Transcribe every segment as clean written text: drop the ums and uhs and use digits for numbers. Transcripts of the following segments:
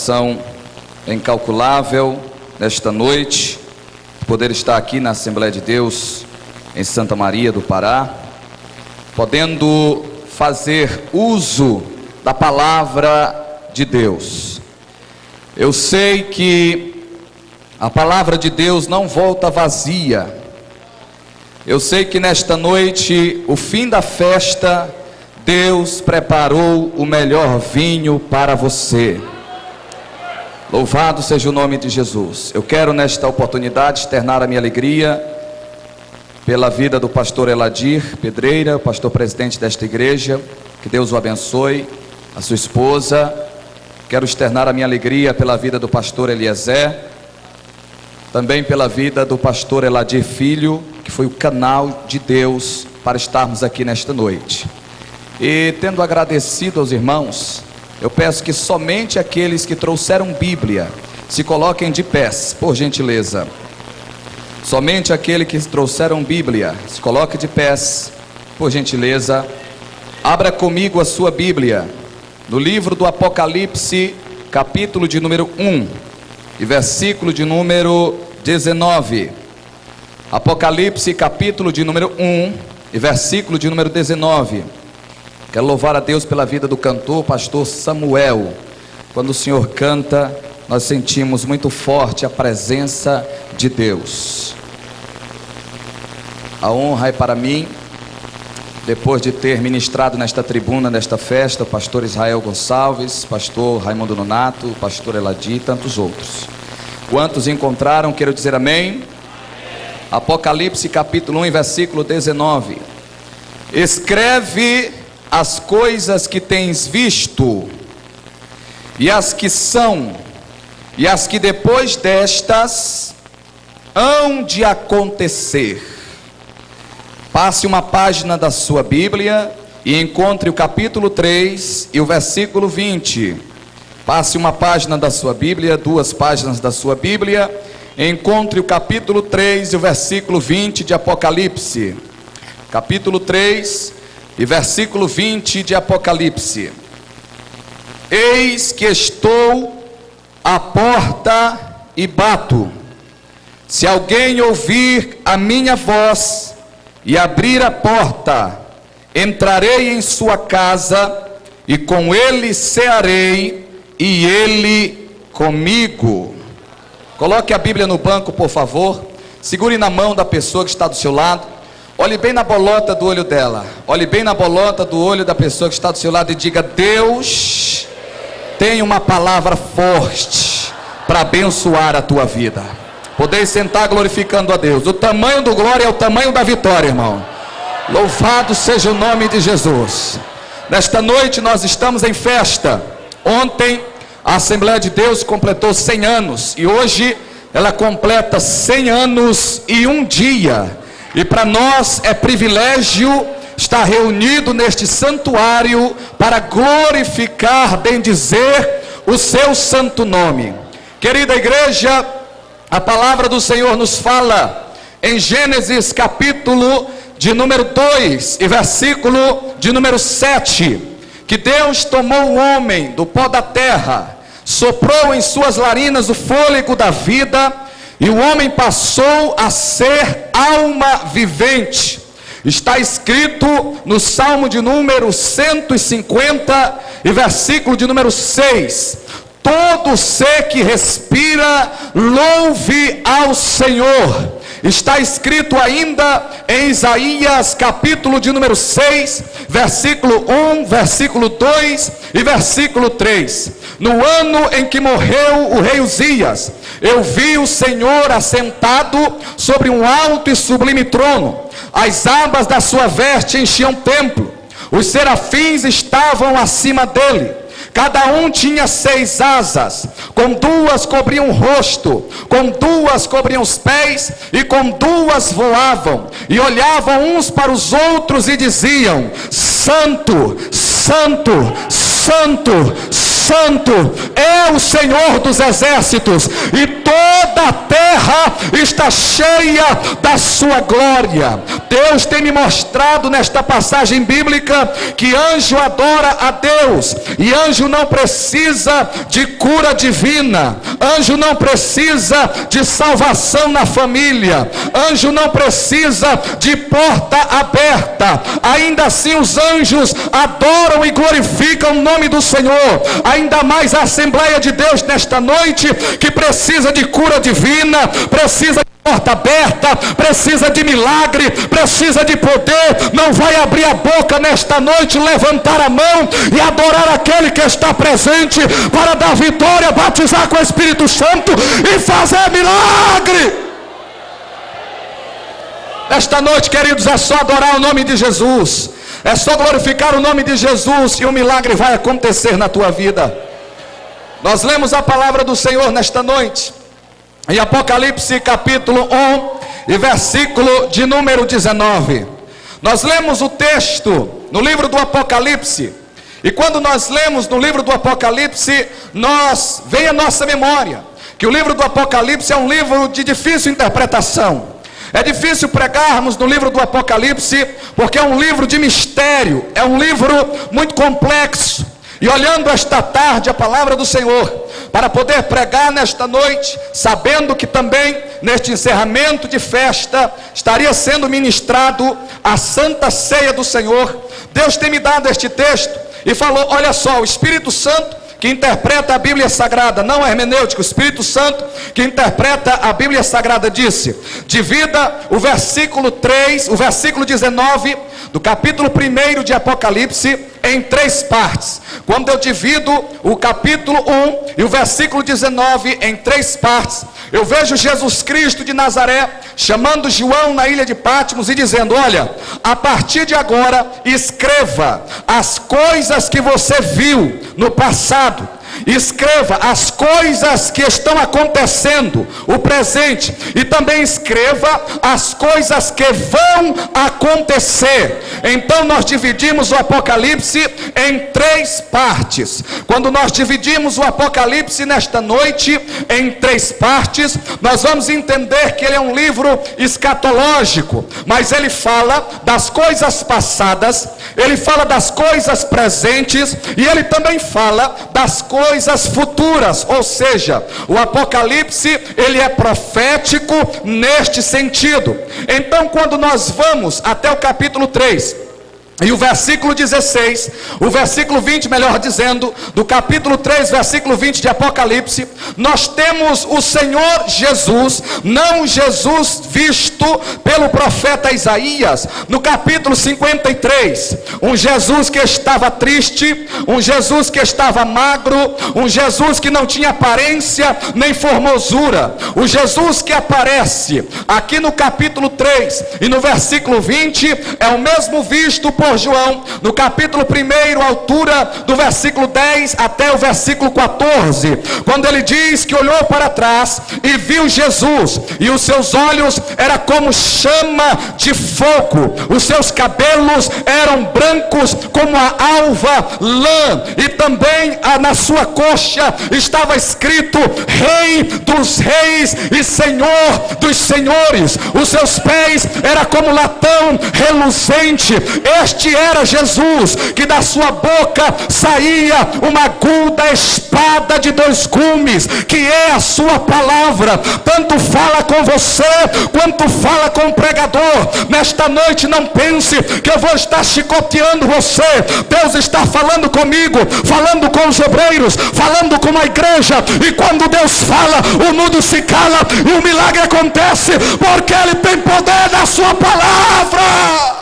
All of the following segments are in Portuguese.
satisfação incalculável nesta noite, poder estar aqui na Assembleia de Deus em Santa Maria do Pará, podendo fazer uso da palavra de Deus. Eu sei que a palavra de Deus não volta vazia. Eu sei que nesta noite, o fim da festa, Deus preparou o melhor vinho para você. Louvado seja o nome de Jesus. Eu quero nesta oportunidade externar a minha alegria pela vida do pastor Eladir Pedreira, pastor presidente desta igreja. Que Deus o abençoe, a sua esposa. Quero externar a minha alegria pela vida do pastor Eliezer, também pela vida do pastor Eladir Filho, que foi o canal de Deus para estarmos aqui nesta noite. E tendo agradecido aos irmãos, eu peço que somente aqueles que trouxeram Bíblia se coloquem de pés, por gentileza. Somente aquele que trouxeram Bíblia se coloque de pés, por gentileza. Abra comigo a sua Bíblia no livro do Apocalipse, capítulo de número 1 e versículo de número 19. Apocalipse, capítulo de número 1 e versículo de número 19. Quero louvar a Deus pela vida do cantor, pastor Samuel. Quando o Senhor canta, nós sentimos muito forte a presença de Deus. A honra é para mim, depois de ter ministrado nesta tribuna, nesta festa, o pastor Israel Gonçalves, pastor Raimundo Nonato, pastor Eladir e tantos outros. Quantos encontraram, quero dizer amém? Apocalipse capítulo 1 e versículo 19. Escreve as coisas que tens visto, e as que são, e as que depois destas hão de acontecer. Passe uma página da sua Bíblia e encontre o capítulo 3 e o versículo 20. Passe uma página da sua Bíblia, duas páginas da sua Bíblia, encontre o capítulo 3 e o versículo 20 de Apocalipse. Capítulo 3 e versículo 20 de Apocalipse. Eis que estou à porta e bato. Se alguém ouvir a minha voz e abrir a porta, entrarei em sua casa e com ele cearei e ele comigo. Coloque a Bíblia no banco, por favor. Segure na mão da pessoa que está do seu lado. Olhe bem na bolota do olho dela. Olhe bem na bolota do olho da pessoa que está do seu lado e diga: Deus tem uma palavra forte para abençoar a tua vida. Podeis sentar glorificando a Deus. O tamanho do glória é o tamanho da vitória, irmão. Louvado seja o nome de Jesus. Nesta noite nós estamos em festa. Ontem a Assembleia de Deus completou 100 anos. E hoje ela completa 100 anos e um dia. E para nós é privilégio estar reunido neste santuário para glorificar, bendizer o seu santo nome. Querida igreja, a palavra do Senhor nos fala em Gênesis capítulo de número 2 e versículo de número 7, que Deus tomou o homem do pó da terra, soprou em suas narinas o fôlego da vida, e o homem passou a ser alma vivente. Está escrito no Salmo de número 150 e versículo de número 6: todo ser que respira, louve ao Senhor. Está escrito ainda em Isaías capítulo de número 6, versículo 1, versículo 2 e versículo 3. No ano em que morreu o rei Uzias, eu vi o Senhor assentado sobre um alto e sublime trono. As abas da sua veste enchiam o templo. Os serafins estavam acima dele. Cada um tinha 6 asas, com 2 cobriam o rosto, com 2 cobriam os pés, e com 2 voavam, e olhavam uns para os outros e diziam: Santo, Santo, Santo, Santo é o Senhor dos exércitos, e toda a terra está cheia da sua glória. Deus tem me mostrado nesta passagem bíblica que anjo adora a Deus, e anjo não precisa de cura divina, anjo não precisa de salvação na família, anjo não precisa de porta aberta. Ainda assim os anjos adoram e glorificam o nome do Senhor. Ainda mais a Assembleia de Deus nesta noite, que precisa de cura divina, precisa de porta aberta, precisa de milagre, precisa de poder, não vai abrir a boca nesta noite, levantar a mão e adorar aquele que está presente para dar vitória, batizar com o Espírito Santo e fazer milagre. Esta noite, queridos, é só adorar o nome de Jesus, é só glorificar o nome de Jesus e o milagre vai acontecer na tua vida. Nós lemos a palavra do Senhor nesta noite em Apocalipse capítulo 1 e versículo de número 19. Nós lemos o texto no livro do Apocalipse, e quando nós lemos no livro do Apocalipse, vem à nossa memória que o livro do Apocalipse é um livro de difícil interpretação. É difícil pregarmos no livro do Apocalipse, porque é um livro de mistério, é um livro muito complexo. E olhando esta tarde a palavra do Senhor, para poder pregar nesta noite, sabendo que também neste encerramento de festa estaria sendo ministrado a Santa Ceia do Senhor, Deus tem me dado este texto e falou: olha só, o Espírito Santo que interpreta a Bíblia Sagrada, não é hermenêutico, o Espírito Santo que interpreta a Bíblia Sagrada disse: divida o versículo 3, o versículo 19 do capítulo 1 de Apocalipse em 3 partes. Quando eu divido o capítulo 1 e o versículo 19 em 3 partes, eu vejo Jesus Cristo de Nazaré chamando João na ilha de Patmos e dizendo: olha, a partir de agora escreva as coisas que você viu no passado, escreva as coisas que estão acontecendo, o presente, e também escreva as coisas que vão acontecer. Então nós dividimos o Apocalipse em 3 partes. Quando nós dividimos o Apocalipse nesta noite em 3 partes, nós vamos entender que ele é um livro escatológico, mas ele fala das coisas passadas, ele fala das coisas presentes, e ele também fala das coisas futuras. Ou seja, o Apocalipse ele é profético neste sentido. Então quando nós vamos até o capítulo 3 e o versículo 16, o versículo 20, melhor dizendo, do capítulo 3, versículo 20 de Apocalipse, nós temos o Senhor Jesus, não Jesus visto pelo profeta Isaías, no capítulo 53, um Jesus que estava triste, um Jesus que estava magro, um Jesus que não tinha aparência nem formosura. O Jesus que aparece aqui no capítulo 3 e no versículo 20 é o mesmo visto por João no capítulo 1, altura do versículo 10 até o versículo 14, quando ele diz que olhou para trás e viu Jesus, e os seus olhos eram como chama de fogo, os seus cabelos eram brancos como a alva lã, e também na sua coxa estava escrito Rei dos Reis e Senhor dos Senhores. Os seus pés eram como latão reluzente. Este era Jesus, que da sua boca saía uma aguda espada de 2 gumes, que é a sua palavra, tanto fala com você quanto fala com o pregador. Nesta noite não pense que eu vou estar chicoteando você. Deus está falando comigo, falando com os obreiros, falando com a igreja, e quando Deus fala, o mundo se cala e o milagre acontece, porque Ele tem poder na sua palavra.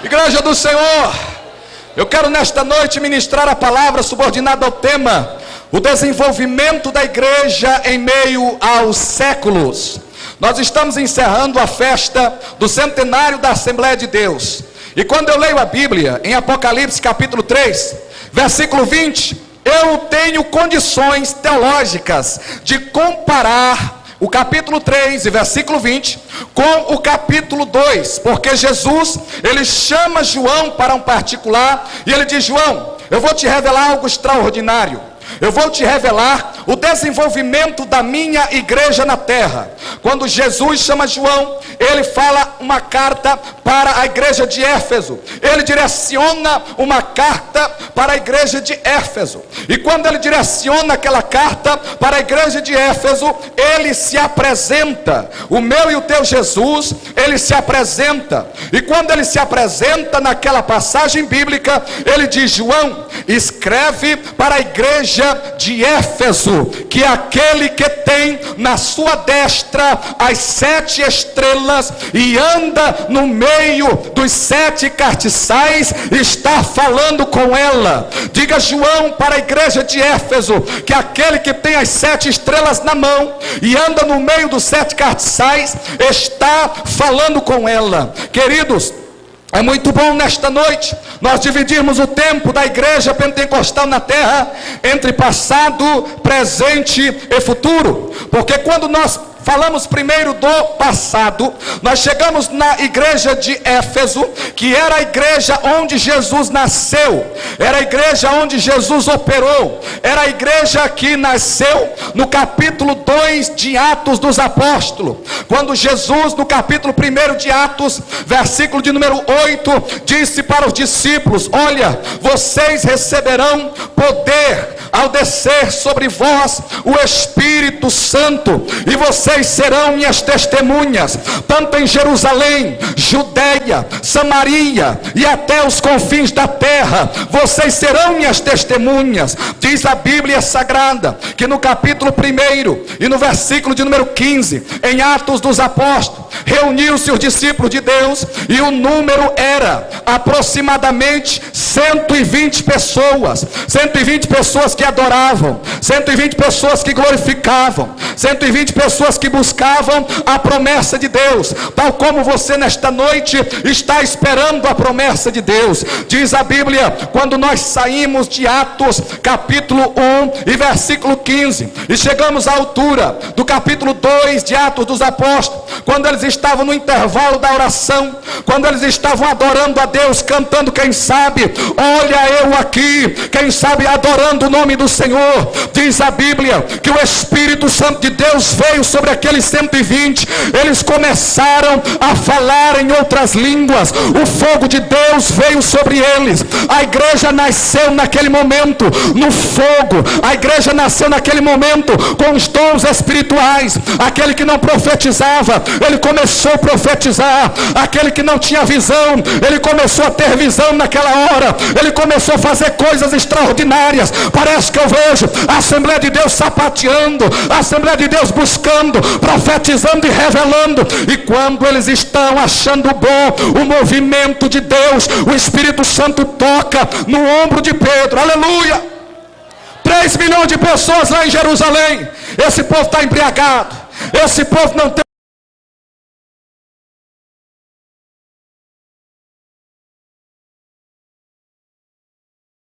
Igreja do Senhor, eu quero nesta noite ministrar a palavra subordinada ao tema: o desenvolvimento da igreja em meio aos séculos. Nós estamos encerrando a festa do centenário da Assembleia de Deus, e quando eu leio a Bíblia em Apocalipse capítulo 3, versículo 20, eu tenho condições teológicas de comparar o capítulo 3 e versículo 20 com o capítulo 2, porque Jesus, ele chama João para um particular, e ele diz: João, eu vou te revelar algo extraordinário, eu vou te revelar o desenvolvimento da minha igreja na terra. Quando Jesus chama João, ele fala uma carta para a igreja de Éfeso. Ele direciona uma carta para a igreja de Éfeso. E quando ele direciona aquela carta para a igreja de Éfeso, ele se apresenta. O meu e o teu Jesus, ele se apresenta. E quando ele se apresenta naquela passagem bíblica, ele diz: João, escreve para a igreja de Éfeso, que é aquele que tem na sua destra as 7 estrelas e anda no meio dos 7 castiçais, está falando com ela. Diga, João, para a igreja de Éfeso, que aquele que tem as 7 estrelas na mão e anda no meio dos 7 castiçais, está falando com ela. Queridos, é muito bom nesta noite nós dividirmos o tempo da igreja pentecostal na terra entre passado, presente e futuro, porque quando nós falamos primeiro do passado, nós chegamos na igreja de Éfeso, que era a igreja onde Jesus nasceu, era a igreja onde Jesus operou, era a igreja que nasceu no capítulo 2 de Atos dos Apóstolos, quando Jesus, no capítulo 1 de Atos, versículo de número 8, disse para os discípulos: olha, vocês receberão poder ao descer sobre vós o Espírito Santo, e vocês serão minhas testemunhas, tanto em Jerusalém, Judeia, Samaria e até os confins da terra. Vocês serão minhas testemunhas. Diz a Bíblia Sagrada que no capítulo 1 e no versículo de número 15, em Atos dos Apóstolos, reuniu-se os discípulos de Deus, e o número era aproximadamente 120 pessoas. 120 pessoas que adoravam, 120 pessoas que glorificavam, 120 pessoas que buscavam a promessa de Deus, tal como você nesta noite está esperando a promessa de Deus. Diz a Bíblia, quando nós saímos de Atos capítulo 1 e versículo 15, e chegamos à altura do capítulo 2 de Atos dos Apóstolos, quando eles estavam no intervalo da oração, quando eles estavam adorando a Deus, cantando, quem sabe, olha eu aqui, quem sabe adorando o nome do Senhor. Diz a Bíblia que o Espírito Santo de Deus veio sobre aqueles 120, eles começaram a falar em outras línguas, o fogo de Deus veio sobre eles. A igreja nasceu naquele momento no fogo, a igreja nasceu naquele momento com os dons espirituais. Aquele que não profetizava, ele começou a profetizar. Aquele que não tinha visão, ele começou a ter visão naquela hora. Ele começou a fazer coisas extraordinárias. Parece que eu vejo a Assembleia de Deus sapateando, a Assembleia de Deus buscando, profetizando e revelando. E quando eles estão achando bom o movimento de Deus, o Espírito Santo toca no ombro de Pedro. Aleluia! 3 milhões de pessoas lá em Jerusalém. Esse povo está embriagado, esse povo não tem